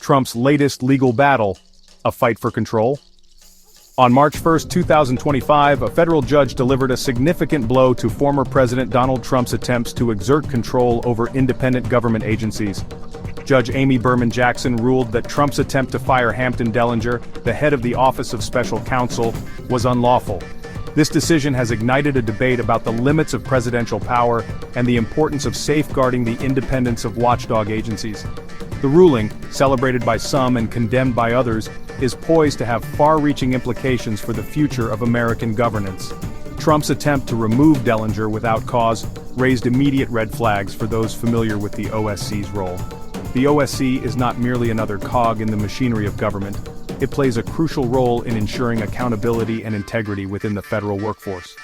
Trump's latest legal battle, a fight for control? On March 1, 2025, a federal judge delivered a significant blow to former President Donald Trump's attempts to exert control over independent government agencies. Judge Amy Berman Jackson ruled that Trump's attempt to fire Hampton Dellinger, the head of the Office of Special Counsel, was unlawful. This decision has ignited a debate about the limits of presidential power and the importance of safeguarding the independence of watchdog agencies. The ruling, celebrated by some and condemned by others, is poised to have far-reaching implications for the future of American governance. Trump's attempt to remove Dellinger without cause raised immediate red flags for those familiar with the OSC's role. The OSC is not merely another cog in the machinery of government. It plays a crucial role in ensuring accountability and integrity within the federal workforce.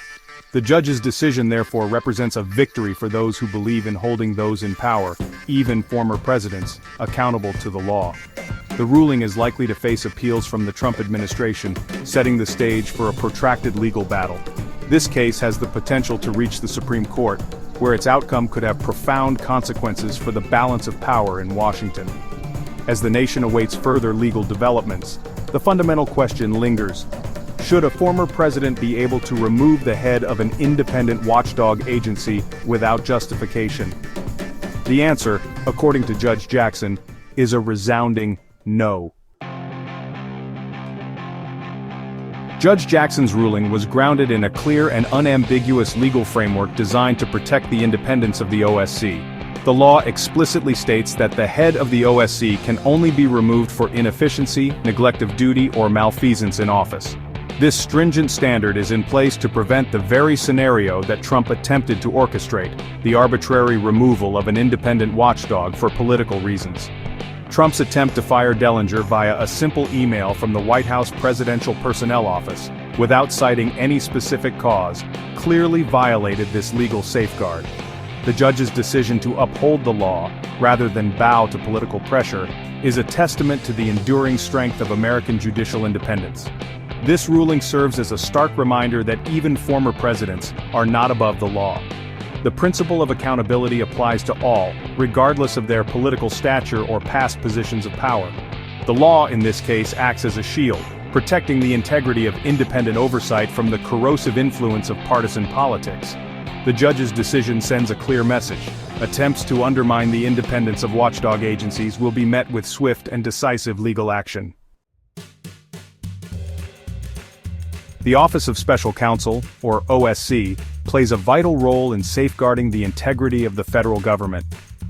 The judge's decision therefore represents a victory for those who believe in holding those in power, even former presidents, accountable to the law. The ruling is likely to face appeals from the Trump administration, setting the stage for a protracted legal battle. This case has the potential to reach the Supreme Court, where its outcome could have profound consequences for the balance of power in Washington. As the nation awaits further legal developments, the fundamental question lingers. Should a former president be able to remove the head of an independent watchdog agency without justification? The answer, according to Judge Jackson, is a resounding no. Judge Jackson's ruling was grounded in a clear and unambiguous legal framework designed to protect the independence of the OSC. The law explicitly states that the head of the OSC can only be removed for inefficiency, neglect of duty, or malfeasance in office. This stringent standard is in place to prevent the very scenario that Trump attempted to orchestrate, the arbitrary removal of an independent watchdog for political reasons. Trump's attempt to fire Dellinger via a simple email from the White House Presidential Personnel Office, without citing any specific cause, clearly violated this legal safeguard. The judge's decision to uphold the law, rather than bow to political pressure, is a testament to the enduring strength of American judicial independence. This ruling serves as a stark reminder that even former presidents are not above the law. The principle of accountability applies to all, regardless of their political stature or past positions of power. The law, in this case, acts as a shield, protecting the integrity of independent oversight from the corrosive influence of partisan politics. The judge's decision sends a clear message. Attempts to undermine the independence of watchdog agencies will be met with swift and decisive legal action. The Office of Special Counsel, or OSC, plays a vital role in safeguarding the integrity of the federal government.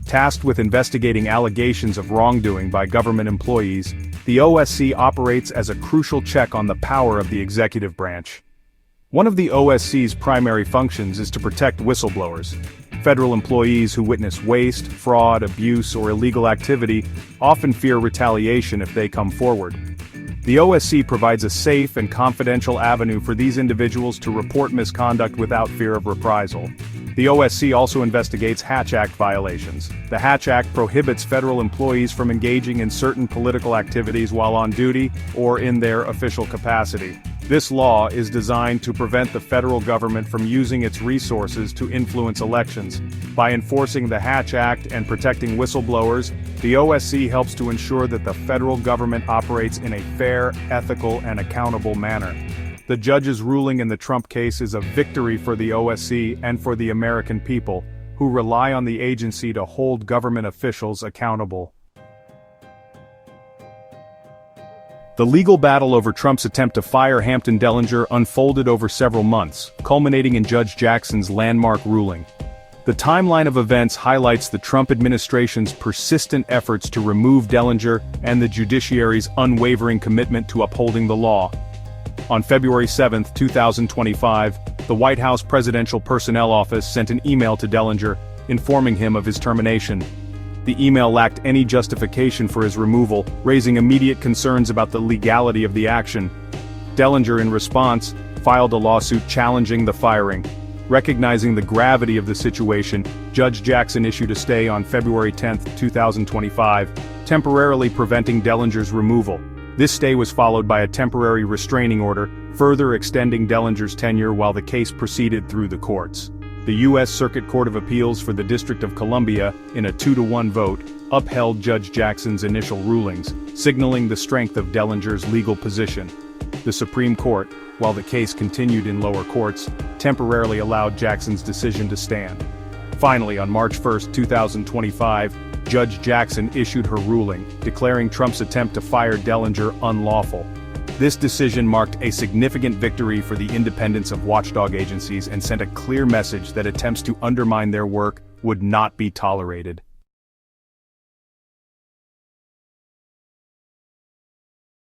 Tasked with investigating allegations of wrongdoing by government employees, the OSC operates as a crucial check on the power of the executive branch. One of the OSC's primary functions is to protect whistleblowers. Federal employees who witness waste, fraud, abuse, or illegal activity often fear retaliation if they come forward. The OSC provides a safe and confidential avenue for these individuals to report misconduct without fear of reprisal. The OSC also investigates Hatch Act violations. The Hatch Act prohibits federal employees from engaging in certain political activities while on duty or in their official capacity. This law is designed to prevent the federal government from using its resources to influence elections. By enforcing the Hatch Act and protecting whistleblowers, the OSC helps to ensure that the federal government operates in a fair, ethical, and accountable manner. The judge's ruling in the Trump case is a victory for the OSC and for the American people, who rely on the agency to hold government officials accountable. The legal battle over Trump's attempt to fire Hampton Dellinger unfolded over several months, culminating in Judge Jackson's landmark ruling. The timeline of events highlights the Trump administration's persistent efforts to remove Dellinger and the judiciary's unwavering commitment to upholding the law. On February 7, 2025, the White House Presidential Personnel Office sent an email to Dellinger, informing him of his termination. The email lacked any justification for his removal, raising immediate concerns about the legality of the action. Dellinger, in response, filed a lawsuit challenging the firing. Recognizing the gravity of the situation, Judge Jackson issued a stay on February 10, 2025, temporarily preventing Dellinger's removal. This stay was followed by a temporary restraining order, further extending Dellinger's tenure while the case proceeded through the courts. The U.S. Circuit Court of Appeals for the District of Columbia, in a 2-to-1 vote, upheld Judge Jackson's initial rulings, signaling the strength of Dellinger's legal position. The Supreme Court, while the case continued in lower courts, temporarily allowed Jackson's decision to stand. Finally, on March 1, 2025, Judge Jackson issued her ruling, declaring Trump's attempt to fire Dellinger unlawful. This decision marked a significant victory for the independence of watchdog agencies and sent a clear message that attempts to undermine their work would not be tolerated.